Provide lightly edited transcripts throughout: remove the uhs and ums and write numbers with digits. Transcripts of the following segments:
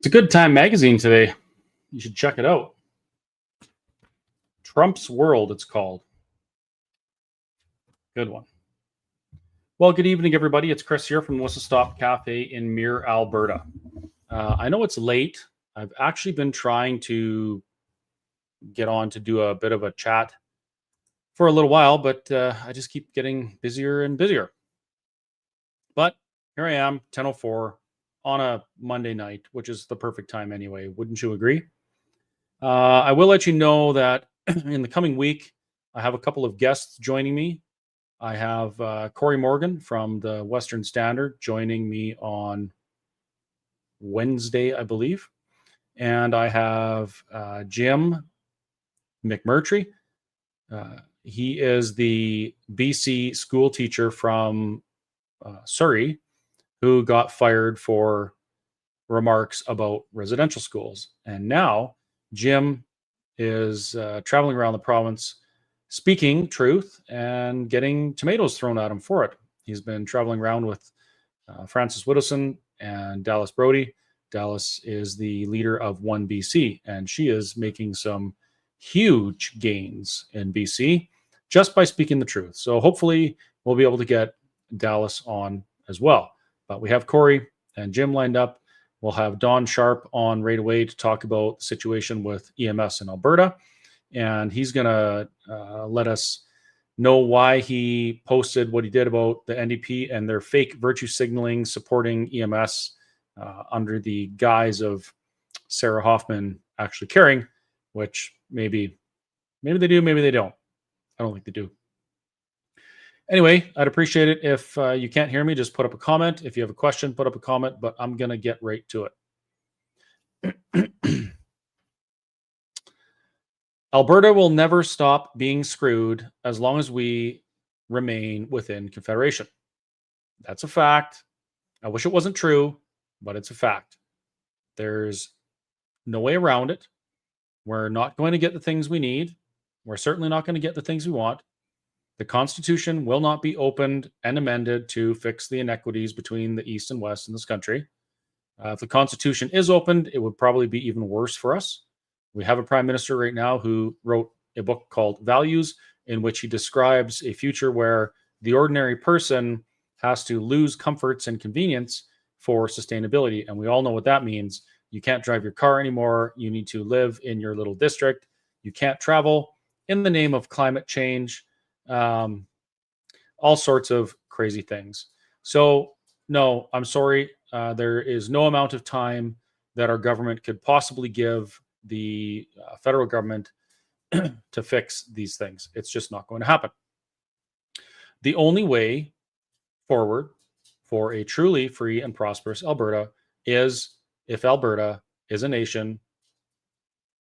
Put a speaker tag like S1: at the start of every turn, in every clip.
S1: It's a good time magazine today. You should check it out. Trump's World, it's called. Good one. Well, good evening, everybody. It's Chris here from the Whistle Stop Cafe in Muir, Alberta. I know it's late. I've actually been trying to get on to do a bit of a chat for a little while, but I just keep getting busier and busier. But here I am, 10:04 on a Monday night, which is the perfect time anyway. Wouldn't you agree? I will let you know that in the coming week, I have a couple of guests joining me. I have Corey Morgan from the Western Standard joining me on Wednesday, I believe. And I have Jim McMurtry. He is the BC school teacher from Surrey who got fired for remarks about residential schools. And now Jim is traveling around the province speaking truth and getting tomatoes thrown at him for it. He's been traveling around with Frances Widdowson and Dallas Brody. Dallas is the leader of One BC, and she is making some huge gains in BC just by speaking the truth. So hopefully we'll be able to get Dallas on as well. But we have Corey and Jim lined up. We'll have Don Sharp on right away to talk about the situation with EMS in Alberta. And he's going to let us know why he posted what he did about the NDP and their fake virtue signaling supporting EMS under the guise of Sarah Hoffman actually caring, which maybe they do, maybe they don't. I don't think they do. Anyway, I'd appreciate it if you can't hear me, just put up a comment. If you have a question, put up a comment, but I'm going to get right to it. Alberta will never stop being screwed as long as we remain within Confederation. That's a fact. I wish it wasn't true, but it's a fact. There's no way around it. We're not going to get the things we need. We're certainly not going to get the things we want. The Constitution will not be opened and amended to fix the inequities between the East and West in this country. If the Constitution is opened, it would probably be even worse for us. We have a prime minister right now who wrote a book called Values, in which he describes a future where the ordinary person has to lose comforts and convenience for sustainability. And we all know what that means. You can't drive your car anymore. You need to live in your little district. You can't travel in the name of climate change. All sorts of crazy things. So, no, I'm sorry. There is no amount of time that our government could possibly give the federal government to fix these things. It's just not going to happen. The only way forward for a truly free and prosperous Alberta is if Alberta is a nation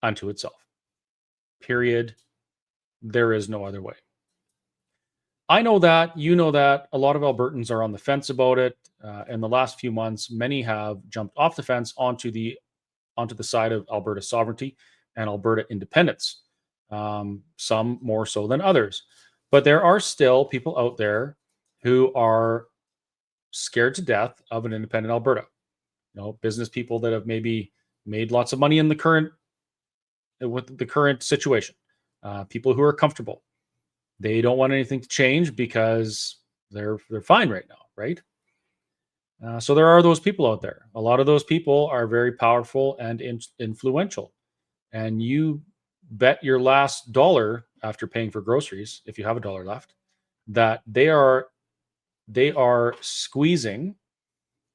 S1: unto itself. Period. There is no other way. I know that, you know that, a lot of Albertans are on the fence about it. In the last few months, many have jumped off the fence onto the side of Alberta sovereignty and Alberta independence, some more so than others. But there are still people out there who are scared to death of an independent Alberta. You know, business people that have maybe made lots of money in the current situation. People who are comfortable. They don't want anything to change because they're fine right now, right? So there are those people out there. A lot of those people are very powerful and influential. And you bet your last dollar after paying for groceries, if you have a dollar left, that they are squeezing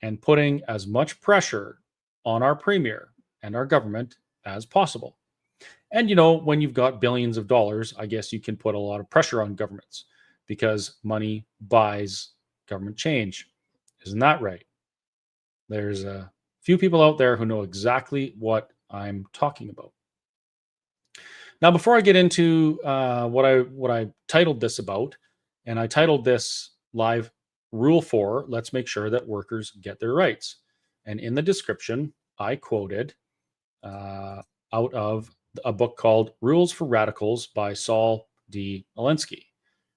S1: and putting as much pressure on our premier and our government as possible. And, you know, when you've got billions of dollars, I guess you can put a lot of pressure on governments because money buys government change. Isn't that right? There's a few people out there who know exactly what I'm talking about. Now, before I get into what I titled this about, and I titled this live Rule 4, let's make sure that workers get their rights. And in the description, I quoted out of a book called Rules for Radicals by Saul D. Alinsky.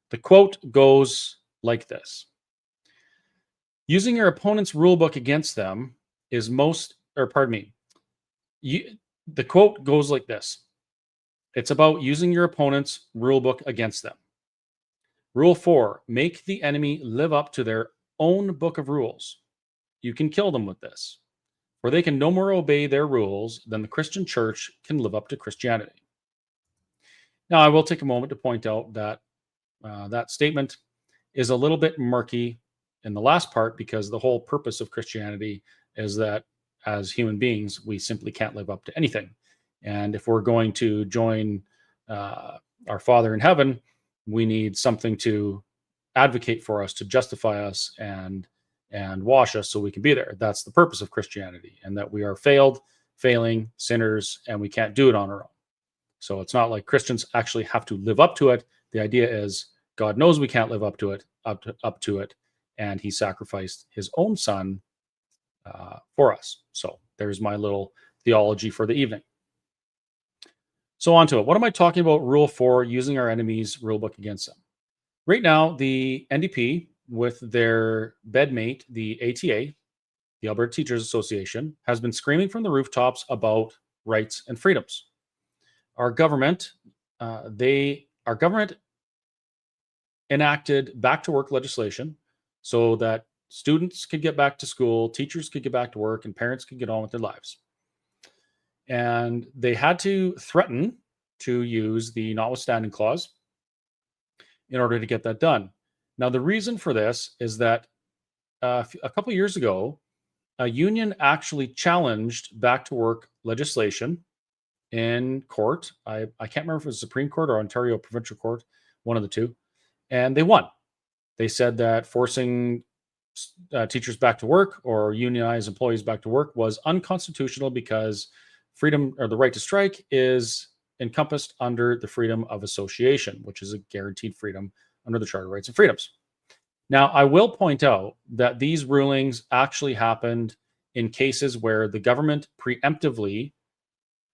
S1: The quote goes like this: using your opponent's rulebook against them is The quote goes like this. It's about using your opponent's rule book against them. Rule 4, make the enemy live up to their own book of rules. You can kill them with this, for they can no more obey their rules than the Christian church can live up to Christianity. Now, I will take a moment to point out that that statement is a little bit murky in the last part, because the whole purpose of Christianity is that as human beings, we simply can't live up to anything. And if we're going to join our Father in heaven, we need something to advocate for us, to justify us, and wash us so we can be there. That's the purpose of Christianity, and that we are failing sinners, and we can't do it on our own. So it's not like Christians actually have to live up to it. The idea is God knows we can't live up to it, and he sacrificed his own son for us. So there's my little theology for the evening. So on to it. What am I talking about? Rule 4, using our enemy's rule book against them. Right now, the NDP, with their bedmate, the ATA, the Alberta Teachers Association, has been screaming from the rooftops about rights and freedoms. Our government, enacted back to work legislation so that students could get back to school, teachers could get back to work, and parents could get on with their lives. And they had to threaten to use the notwithstanding clause in order to get that done. Now, the reason for this is that a couple of years ago, a union actually challenged back to work legislation in court. I can't remember if it was Supreme Court or Ontario Provincial Court, one of the two, and they won. They said that forcing teachers back to work or unionized employees back to work was unconstitutional because freedom, or the right to strike, is encompassed under the freedom of association, which is a guaranteed freedom under the Charter of Rights and Freedoms. Now, I will point out that these rulings actually happened in cases where the government preemptively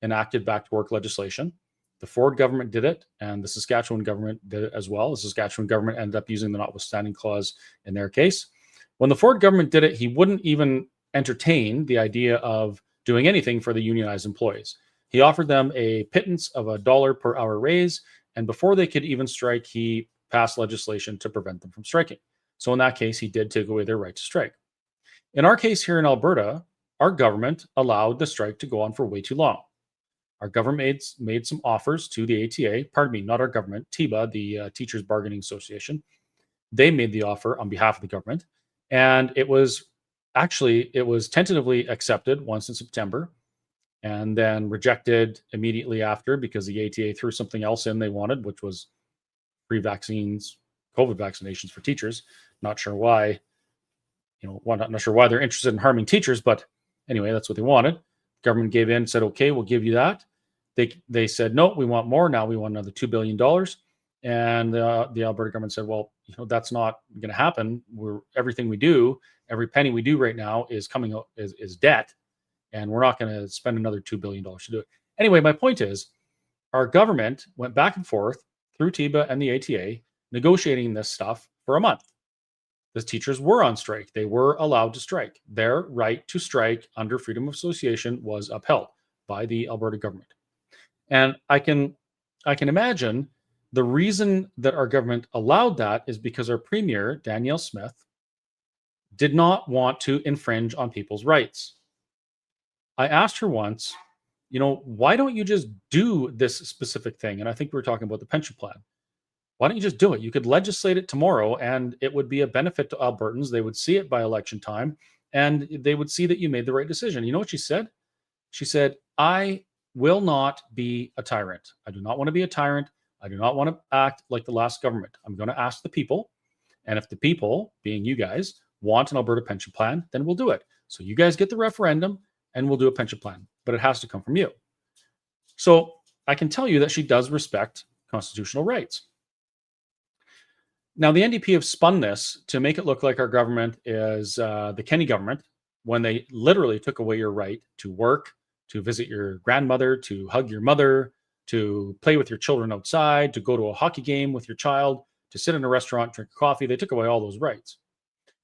S1: enacted back to work legislation. The Ford government did it, and the Saskatchewan government did it as well. The Saskatchewan government ended up using the notwithstanding clause in their case. When the Ford government did it, he wouldn't even entertain the idea of doing anything for the unionized employees. He offered them a pittance of $1 per hour raise, and before they could even strike, he passed legislation to prevent them from striking. So in that case, he did take away their right to strike. In our case here in Alberta, our government allowed the strike to go on for way too long. Our government made some offers to the ATA, pardon me, not our government, TIBA, the Teachers Bargaining Association. They made the offer on behalf of the government, and it was tentatively accepted once in September, and then rejected immediately after because the ATA threw something else in they wanted, which was free vaccines, COVID vaccinations for teachers. Not sure why, not sure why they're interested in harming teachers, but anyway, that's what they wanted. Government gave in, said, okay, we'll give you that. They said, no, we want more. Now we want another $2 billion. And the Alberta government said, well, that's not going to happen. Everything we do, every penny we do right now is coming out is debt. And we're not going to spend another $2 billion to do it. Anyway, my point is, our government went back and forth through TIBA and the ATA, negotiating this stuff for a month. The teachers were on strike. They were allowed to strike. Their right to strike under freedom of association was upheld by the Alberta government. And I can imagine the reason that our government allowed that is because our premier, Danielle Smith, did not want to infringe on people's rights. I asked her once, why don't you just do this specific thing? And I think we were talking about the pension plan. Why don't you just do it? You could legislate it tomorrow, and it would be a benefit to Albertans. They would see it by election time, and they would see that you made the right decision. You know what she said? She said, I will not be a tyrant. I do not want to be a tyrant. I do not want to act like the last government. I'm going to ask the people. And if the people, being you guys, want an Alberta pension plan, then we'll do it. So you guys get the referendum and we'll do a pension plan. But it has to come from you. So I can tell you that she does respect constitutional rights. Now, the NDP have spun this to make it look like our government is the Kenney government, when they literally took away your right to work, to visit your grandmother, to hug your mother, to play with your children outside, to go to a hockey game with your child, to sit in a restaurant, drink coffee. They took away all those rights.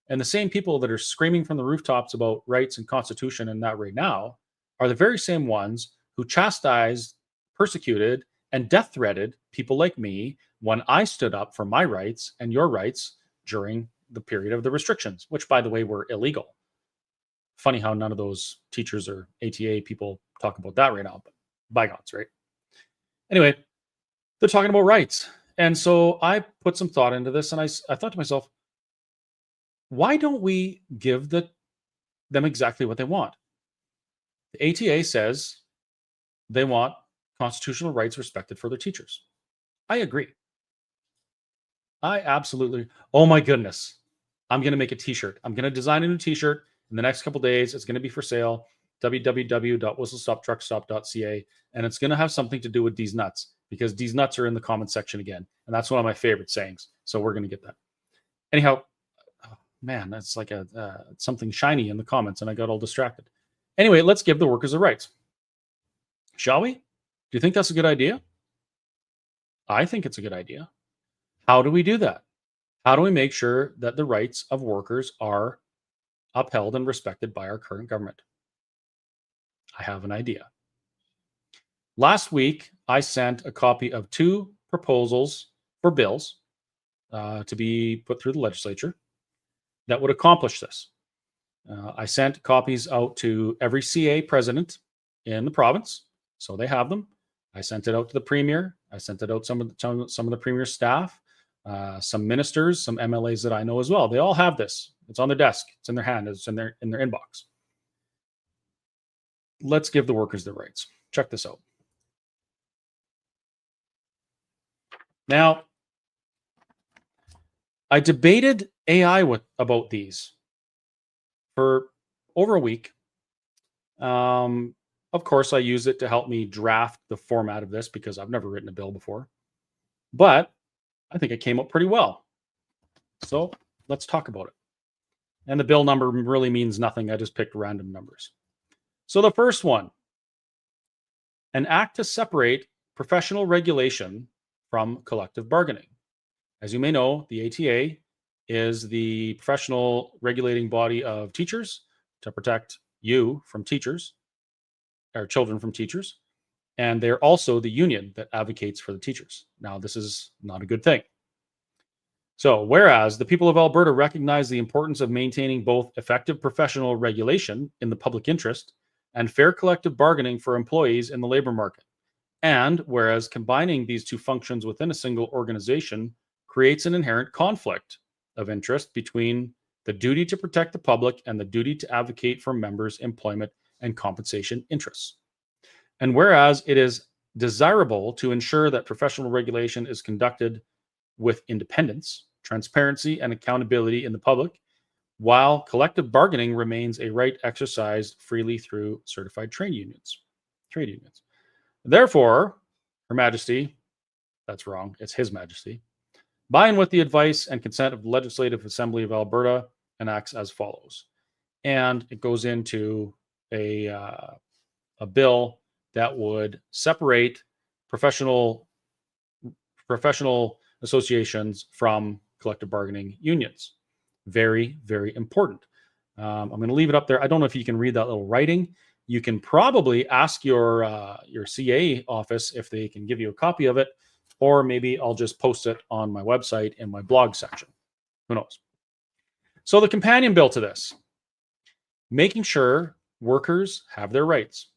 S1: And the same people that are screaming from the rooftops about rights and constitution and that right now are the very same ones who chastised, persecuted, and death threatened people like me when I stood up for my rights and your rights during the period of the restrictions, which, by the way, were illegal. Funny how none of those teachers or ATA people talk about that right now, but bygones, right? Anyway, they're talking about rights. And so I put some thought into this, and I thought to myself, why don't we give them exactly what they want? The ATA says they want constitutional rights respected for their teachers. I agree. I absolutely. Oh my goodness. I'm going to make a t-shirt. I'm going to design a new t-shirt in the next couple days. It's going to be for sale. www.whistlestoptruckstop.ca, and it's going to have something to do with these nuts, because these nuts are in the comment section again, and that's one of my favorite sayings. So we're going to get that. Anyhow, oh, man, that's like something shiny in the comments, and I got all distracted. Anyway, let's give the workers the rights, shall we? Do you think that's a good idea? I think it's a good idea. How do we do that? How do we make sure that the rights of workers are upheld and respected by our current government? I have an idea. Last week, I sent a copy of 2 proposals for bills to be put through the legislature that would accomplish this. I sent copies out to every CA president in the province, so they have them. I sent it out to the premier. I sent it out to some of the premier's staff, some ministers, some MLAs that I know as well. They all have this. It's on their desk. It's in their hand. It's in their inbox. Let's give the workers their rights. Check this out. Now, I debated AI about these for over a week. Of course, I use it to help me draft the format of this because I've never written a bill before. But I think it came up pretty well. So let's talk about it. And the bill number really means nothing. I just picked random numbers. So the first one, an act to separate professional regulation from collective bargaining. As you may know, the ATA is the professional regulating body of teachers to protect you from teachers, or children from teachers. And they're also the union that advocates for the teachers. Now, this is not a good thing. So, whereas the people of Alberta recognize the importance of maintaining both effective professional regulation in the public interest and fair collective bargaining for employees in the labor market, and whereas combining these two functions within a single organization creates an inherent conflict of interest between the duty to protect the public and the duty to advocate for members' employment and compensation interests. And whereas it is desirable to ensure that professional regulation is conducted with independence, transparency, and accountability in the public, while collective bargaining remains a right exercised freely through certified trade unions. Therefore, Her Majesty, that's wrong, it's His Majesty, by and with the advice and consent of the Legislative Assembly of Alberta, enacts as follows. And it goes into a bill that would separate professional associations from collective bargaining unions. Very, very important. I'm going to leave it up there. I don't know if you can read that little writing. You can probably ask your CA office if they can give you a copy of it, or maybe I'll just post it on my website in my blog section. Who knows? So the companion bill to this, making sure workers have their rights.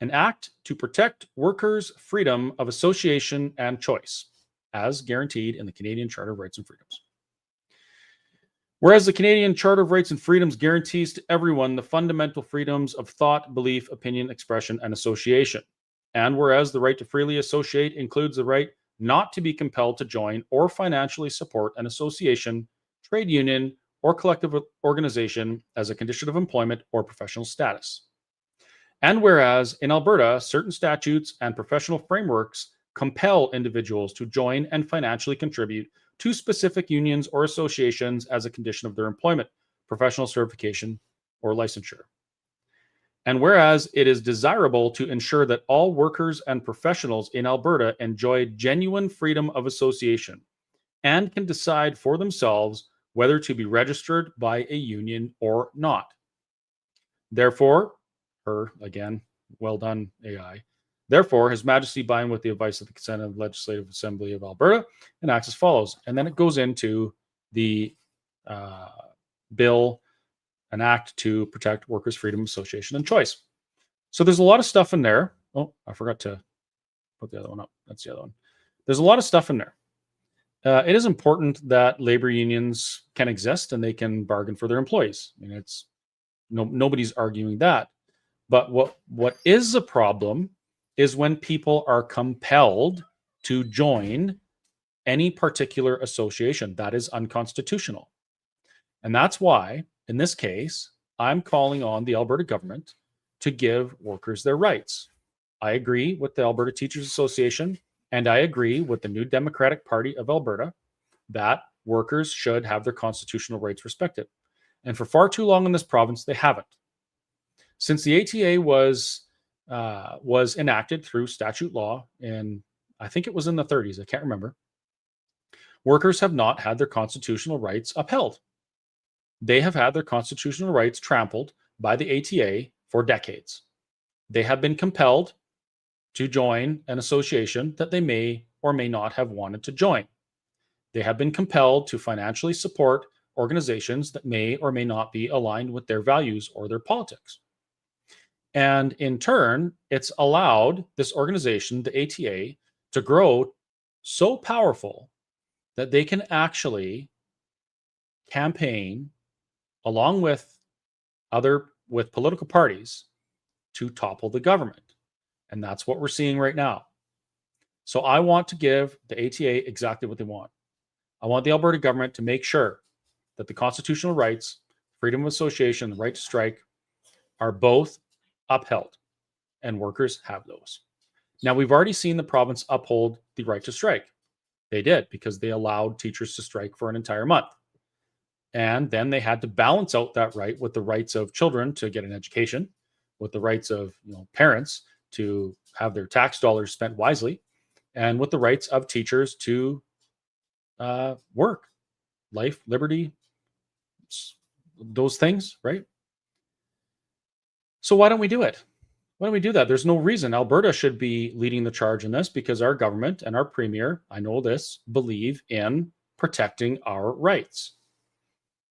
S1: An act to protect workers' freedom of association and choice, as guaranteed in the Canadian Charter of Rights and Freedoms. Whereas the Canadian Charter of Rights and Freedoms guarantees to everyone the fundamental freedoms of thought, belief, opinion, expression, and association. And whereas the right to freely associate includes the right not to be compelled to join or financially support an association, trade union, or collective organization as a condition of employment or professional status. And whereas in Alberta, certain statutes and professional frameworks compel individuals to join and financially contribute to specific unions or associations as a condition of their employment, professional certification, or licensure. And whereas it is desirable to ensure that all workers and professionals in Alberta enjoy genuine freedom of association and can decide for themselves whether to be registered by a union or not. Therefore, her again. Well done, AI. Therefore, His Majesty, by and with the advice of the consent of the Legislative Assembly of Alberta, enacts as follows. And then it goes into the bill, an act to protect workers' freedom of association and choice. So there's a lot of stuff in there. Oh, I forgot to put the other one up. That's the other one. There's a lot of stuff in there. It is important that labor unions can exist and they can bargain for their employees. I mean, it's nobody's arguing that. But what is a problem is when people are compelled to join any particular association. That is unconstitutional. And that's why, in this case, I'm calling on the Alberta government to give workers their rights. I agree with the Alberta Teachers Association, and I agree with the New Democratic Party of Alberta that workers should have their constitutional rights respected. And for far too long in this province, they haven't. Since the ATA was enacted through statute law in, I think it was in the 30s, I can't remember, workers have not had their constitutional rights upheld. They have had their constitutional rights trampled by the ATA for decades. They have been compelled to join an association that they may or may not have wanted to join. They have been compelled to financially support organizations that may or may not be aligned with their values or their politics. And in turn, it's allowed this organization, the ATA, to grow so powerful that they can actually campaign along with political parties to topple the government. And that's what we're seeing right now. So I want to give the ATA exactly what they want. I want the Alberta government to make sure that the constitutional rights, freedom of association, the right to strike are both upheld, and workers have those. Now, we've already seen the province uphold the right to strike. They did, because they allowed teachers to strike for an entire month. And then they had to balance out that right with the rights of children to get an education, with the rights of parents to have their tax dollars spent wisely, and with the rights of teachers to work, life, liberty, those things, right? So why don't we do it? Why don't we do that? There's no reason. Alberta should be leading the charge in this, because our government and our premier, I know this, believe in protecting our rights.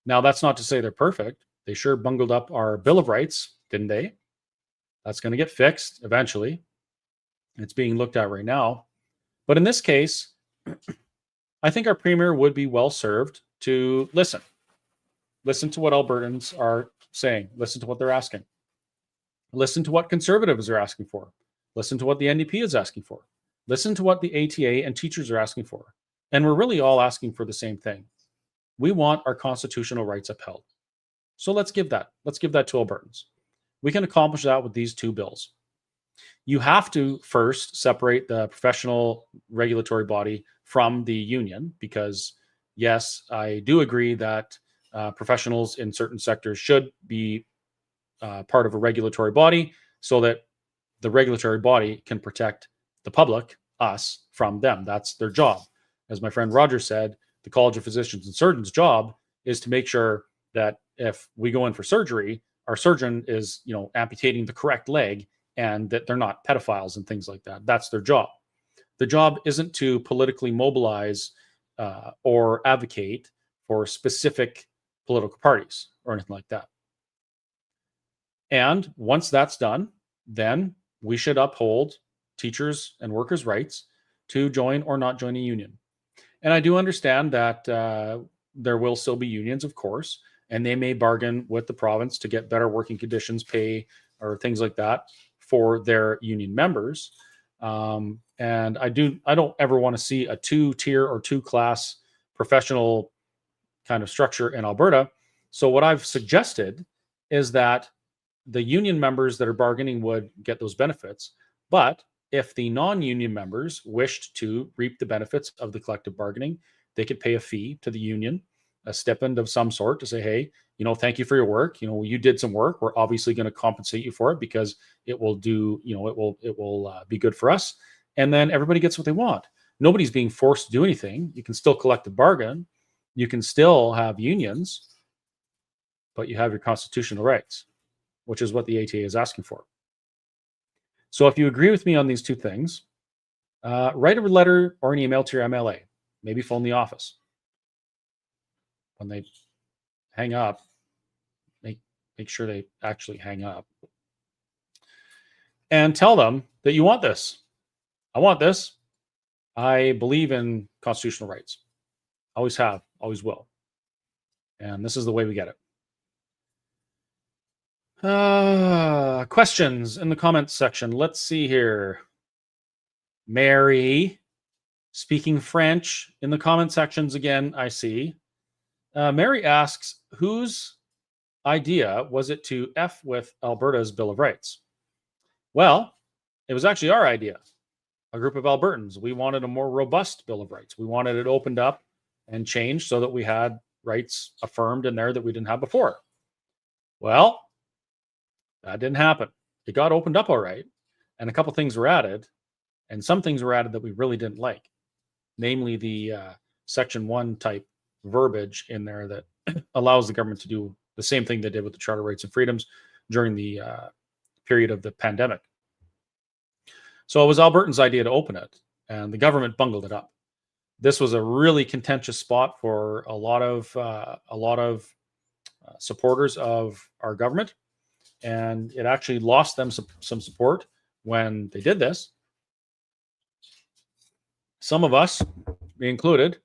S1: Now, that's not to say they're perfect. They sure bungled up our Bill of Rights, didn't they? That's going to get fixed eventually. It's being looked at right now. But in this case, I think our premier would be well served to listen. Listen to what Albertans are saying. Listen to what they're asking. Listen to what conservatives are asking for. Listen to what the NDP is asking for. Listen to what the ATA and teachers are asking for. And we're really all asking for the same thing. We want our constitutional rights upheld. So let's give that. Let's give that to Albertans. We can accomplish that with these two bills. You have to first separate the professional regulatory body from the union, because yes, I do agree that professionals in certain sectors should be part of a regulatory body, so that the regulatory body can protect the public, us, from them. That's their job. As my friend Roger said, the College of Physicians and Surgeons' job is to make sure that if we go in for surgery, our surgeon is, amputating the correct leg, and that they're not pedophiles and things like that. That's their job. The job isn't to politically mobilize or advocate for specific political parties or anything like that. And once that's done, then we should uphold teachers' and workers' rights to join or not join a union. And I do understand that there will still be unions, of course, and they may bargain with the province to get better working conditions, pay, or things like that for their union members. And I don't ever want to see a two-tier or two-class professional kind of structure in Alberta. So what I've suggested is that the union members that are bargaining would get those benefits. But if the non-union members wished to reap the benefits of the collective bargaining, they could pay a fee to the union, a stipend of some sort, to say, hey, thank you for your work. You did some work. We're obviously going to compensate you for it, because it will do, it will be good for us. And then everybody gets what they want. Nobody's being forced to do anything. You can still collect the bargain. You can still have unions, but you have your constitutional rights, which is what the ATA is asking for. So if you agree with me on these two things, write a letter or an email to your MLA. Maybe phone the office. When they hang up, make sure they actually hang up. And tell them that you want this. I want this. I believe in constitutional rights. Always have, always will. And this is the way we get it. Questions in the comments section. Let's see here. Mary, speaking French in the comment sections again, I see. Mary asks, whose idea was it to F with Alberta's Bill of Rights? Well, it was actually our idea. A group of Albertans. We wanted a more robust Bill of Rights. We wanted it opened up and changed so that we had rights affirmed in there that we didn't have before. Well, that didn't happen. It got opened up all right, and a couple things were added, and some things were added that we really didn't like, namely the Section 1 type verbiage in there that allows the government to do the same thing they did with the Charter of Rights and Freedoms during the period of the pandemic. So it was Albertans' idea to open it, and the government bungled it up. This was a really contentious spot for a lot of supporters of our government, and it actually lost them some support when they did this. Some of us, me included,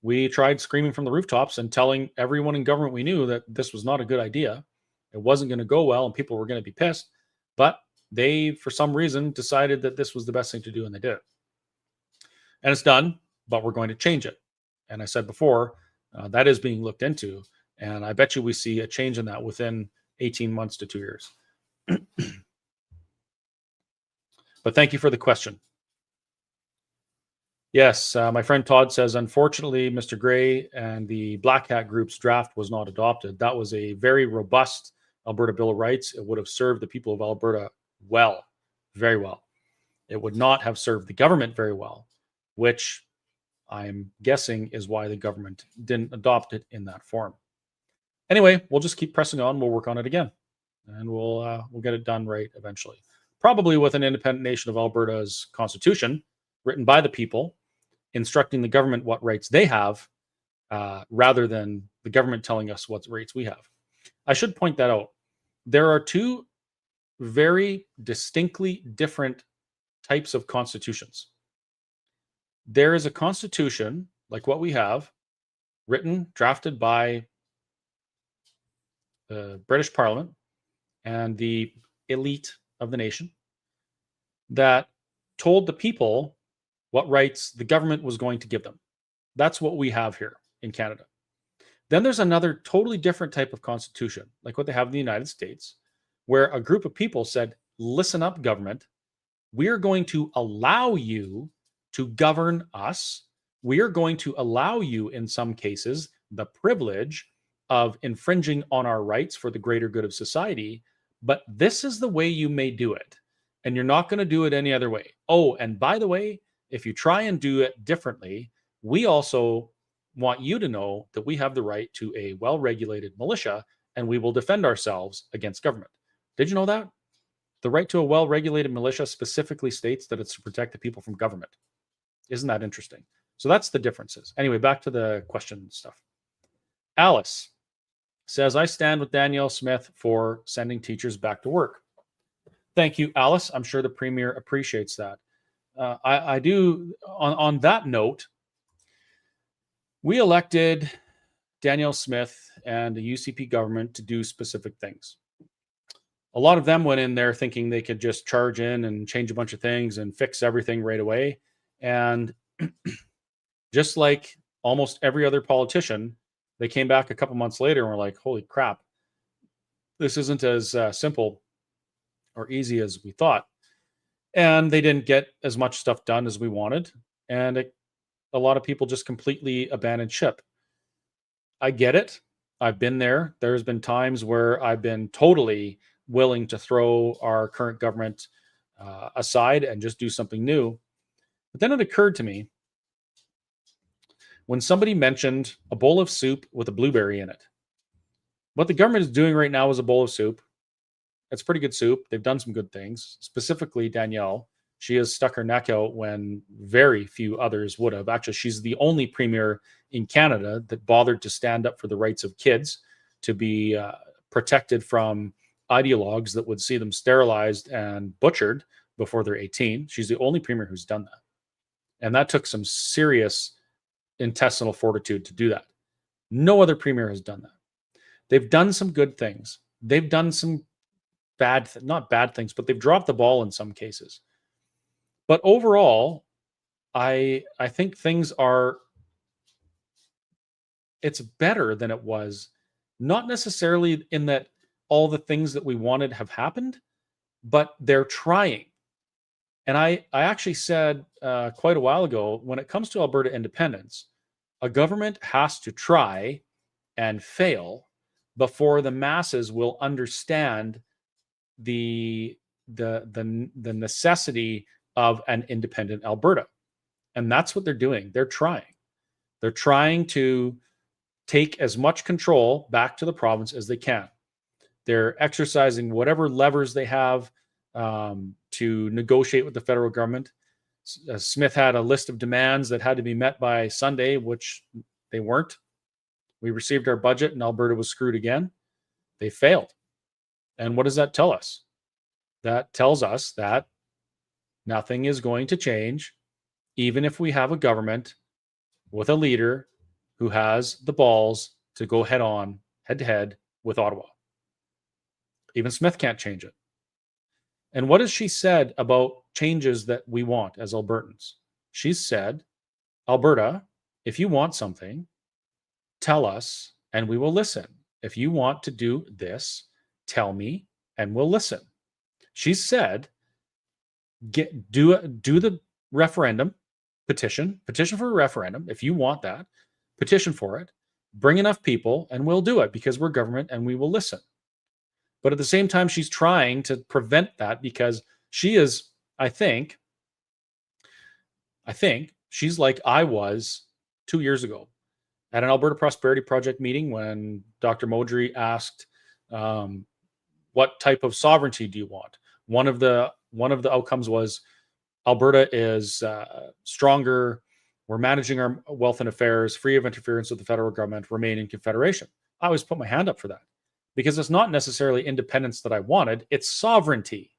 S1: we tried screaming from the rooftops and telling everyone in government we knew that this was not a good idea. It wasn't going to go well, and people were going to be pissed. But they, for some reason, decided that this was the best thing to do, and they did it. And it's done, but we're going to change it. And I said before, that is being looked into. And I bet you we see a change in that within 18 months to 2 years. But thank you for the question. Yes, my friend Todd says, unfortunately, Mr. Gray and the Black Hat Group's draft was not adopted. That was a very robust Alberta Bill of Rights. It would have served the people of Alberta well, very well. It would not have served the government very well, which I'm guessing is why the government didn't adopt it in that form. Anyway, we'll just keep pressing on. We'll work on it again, and we'll get it done right eventually. Probably with an independent nation of Alberta's constitution, written by the people, instructing the government what rights they have, rather than the government telling us what rights we have. I should point that out. There are two very distinctly different types of constitutions. There is a constitution, like what we have, written, drafted by the British Parliament and the elite of the nation, that told the people what rights the government was going to give them. That's what we have here in Canada. Then there's another totally different type of constitution, like what they have in the United States, where a group of people said, listen up, government, we're going to allow you to govern us. We are going to allow you, in some cases, the privilege of infringing on our rights for the greater good of society, but this is the way you may do it, and you're not going to do it any other way. Oh, and by the way, if you try and do it differently, we also want you to know that we have the right to a well-regulated militia, and we will defend ourselves against government. Did you know that? The right to a well-regulated militia specifically states that it's to protect the people from government. Isn't that interesting? So that's the differences. Anyway, back to the question stuff. Alice says, I stand with Danielle Smith for sending teachers back to work. Thank you, Alice. I'm sure the Premier appreciates that. I do, on that note, we elected Danielle Smith and the UCP government to do specific things. A lot of them went in there thinking they could just charge in and change a bunch of things and fix everything right away. And just like almost every other politician, they came back a couple months later and were like, holy crap, this isn't as simple or easy as we thought. And they didn't get as much stuff done as we wanted. And a lot of people just completely abandoned ship. I get it. I've been there. There's been times where I've been totally willing to throw our current government aside and just do something new. But then it occurred to me, when somebody mentioned a bowl of soup with a blueberry in it, what the government is doing right now is a bowl of soup, It's pretty good soup. They've done some good things. Specifically, Danielle, she has stuck her neck out when very few others would have. Actually, she's the only premier in Canada that bothered to stand up for the rights of kids to be protected from ideologues that would see them sterilized and butchered before they're 18. She's the only premier who's done that. And that took some serious intestinal fortitude to do that. No other premier has done that. They've done some good things. They've done some not bad things, but they've dropped the ball in some cases. But overall, I think things are, it's better than it was. Not necessarily in that all the things that we wanted have happened, but they're trying. And I actually said quite a while ago, when it comes to Alberta independence, a government has to try and fail before the masses will understand the necessity of an independent Alberta. And that's what they're doing. They're trying. They're trying to take as much control back to the province as they can. They're exercising whatever levers they have to negotiate with the federal government. Smith had a list of demands that had to be met by Sunday, which they weren't. We received our budget and Alberta was screwed again. They failed. And what does that tell us? That tells us that nothing is going to change, even if we have a government with a leader who has the balls to go head to head with Ottawa. Even Smith can't change it. And what has she said about changes that we want as Albertans? She's said, Alberta, if you want something, tell us and we will listen. If you want to do this, tell me and we'll listen. She said, do the referendum, petition for a referendum. If you want that, petition for it, bring enough people and we'll do it because we're government and we will listen. But at the same time, she's trying to prevent that because she is, I think she's like I was 2 years ago at an Alberta Prosperity Project meeting when Dr. Modry asked, what type of sovereignty do you want? One of the outcomes was Alberta is stronger. We're managing our wealth and affairs, free of interference with the federal government, remain in confederation. I always put my hand up for that because it's not necessarily independence that I wanted. It's sovereignty.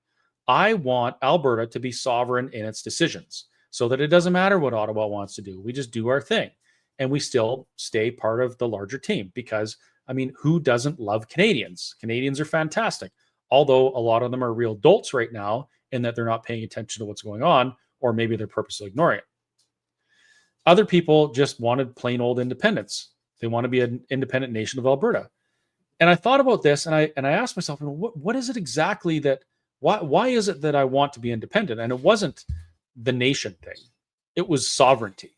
S1: I want Alberta to be sovereign in its decisions so that it doesn't matter what Ottawa wants to do. We just do our thing and we still stay part of the larger team because, I mean, who doesn't love Canadians? Canadians are fantastic, although a lot of them are real dolts right now in that they're not paying attention to what's going on, or maybe they're purposely ignoring it. Other people just wanted plain old independence. They want to be an independent nation of Alberta. And I thought about this and I asked myself, what is it exactly that, why is it that I want to be independent? And it wasn't the nation thing. It was sovereignty.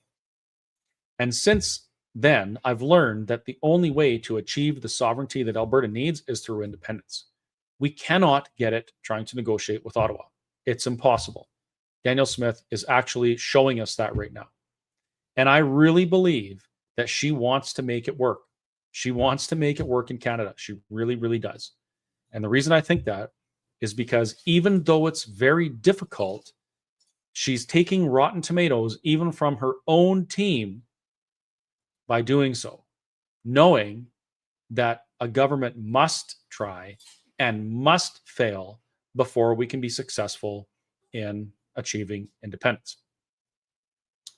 S1: And since then, I've learned that the only way to achieve the sovereignty that Alberta needs is through independence. We cannot get it trying to negotiate with Ottawa. It's impossible. Danielle Smith is actually showing us that right now. And I really believe that she wants to make it work. She wants to make it work in Canada. She really, really does. And the reason I think that is because even though it's very difficult, she's taking rotten tomatoes even from her own team by doing so, knowing that a government must try and must fail before we can be successful in achieving independence.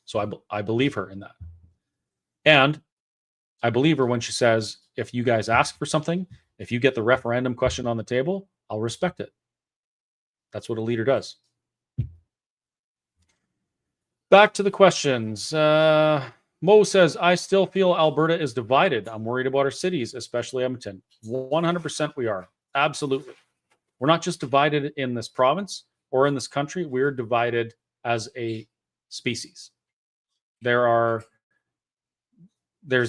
S1: So I believe her in that. And I believe her when she says, if you guys ask for something, if you get the referendum question on the table, I'll respect it. That's what a leader does. Back to the questions. Mo says, I still feel Alberta is divided. I'm worried about our cities, especially Edmonton. 100% we are. Absolutely. We're not just divided in this province or in this country. We're divided as a species. There's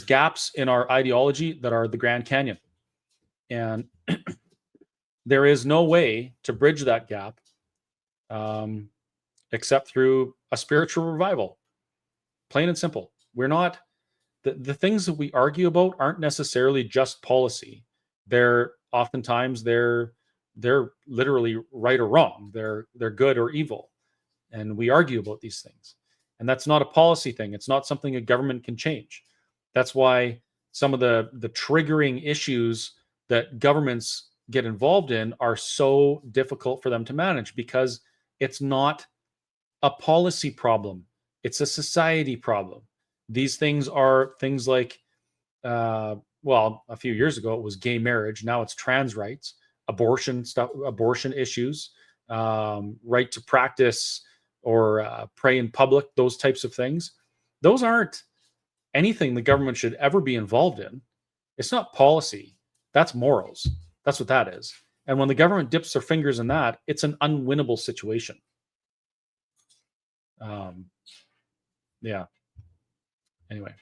S1: gaps in our ideology that are the Grand Canyon. And there is no way to bridge that gap except through a spiritual revival. Plain and simple. We're not, the things that we argue about aren't necessarily just policy. Oftentimes they're they're literally right or wrong. They're good or evil. And we argue about these things. And that's not a policy thing. It's not something a government can change. That's why some of the triggering issues that governments get involved in are so difficult for them to manage, because it's not a policy problem. It's a society problem. These things are things like, well, a few years ago it was gay marriage. Now it's trans rights, abortion stuff, abortion issues, right to practice or pray in public, those types of things. Those aren't anything the government should ever be involved in. It's not policy. That's morals. That's what that is. And when the government dips their fingers in that, it's an unwinnable situation. Yeah. Anyway.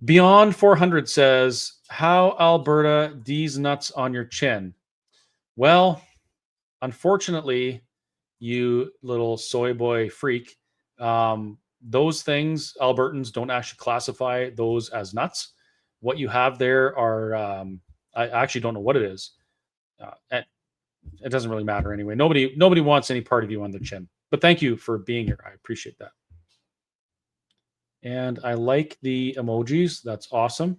S1: Beyond 400 says, how Alberta D's nuts on your chin? Well, unfortunately, you little soy boy freak, those things, Albertans don't actually classify those as nuts. What you have there are, I actually don't know what it is. And it doesn't really matter anyway. Nobody wants any part of you on their chin. But thank you for being here. I appreciate that. And I like the emojis. That's awesome.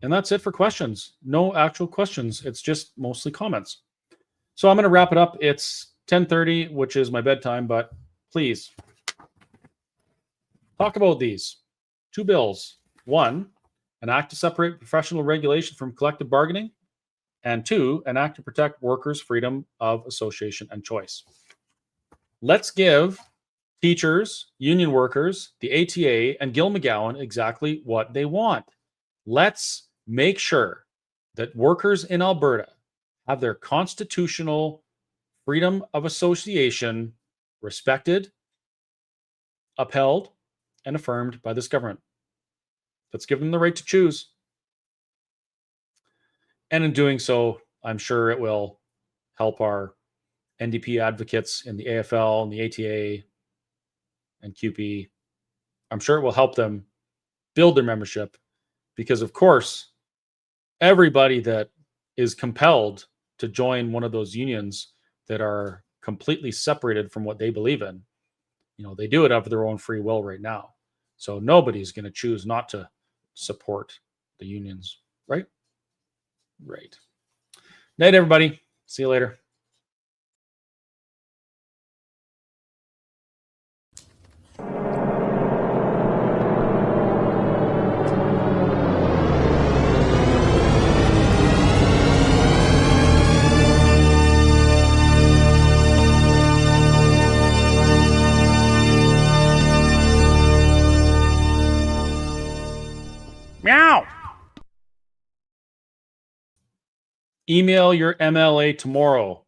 S1: And that's it for questions. No actual questions. It's just mostly comments. So I'm going to wrap it up. It's 10:30, which is my bedtime, but please talk about these two bills. One, an act to separate professional regulation from collective bargaining. And two, an act to protect workers' freedom of association and choice. Let's give teachers, union workers, the ATA, and Gil McGowan exactly what they want. Let's make sure that workers in Alberta have their constitutional freedom of association respected, upheld, and affirmed by this government. Let's give them the right to choose. And in doing so, I'm sure it will help our NDP advocates in the AFL and the ATA and QP. I'm sure it will help them build their membership, because, of course, everybody that is compelled to join one of those unions that are completely separated from what they believe in, they do it of their own free will right now. So nobody's going to choose not to support the unions, right? Right. Night, everybody. See you later. Meow. Email your MLA tomorrow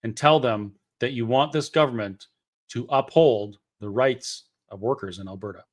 S1: and tell them that you want this government to uphold the rights of workers in Alberta.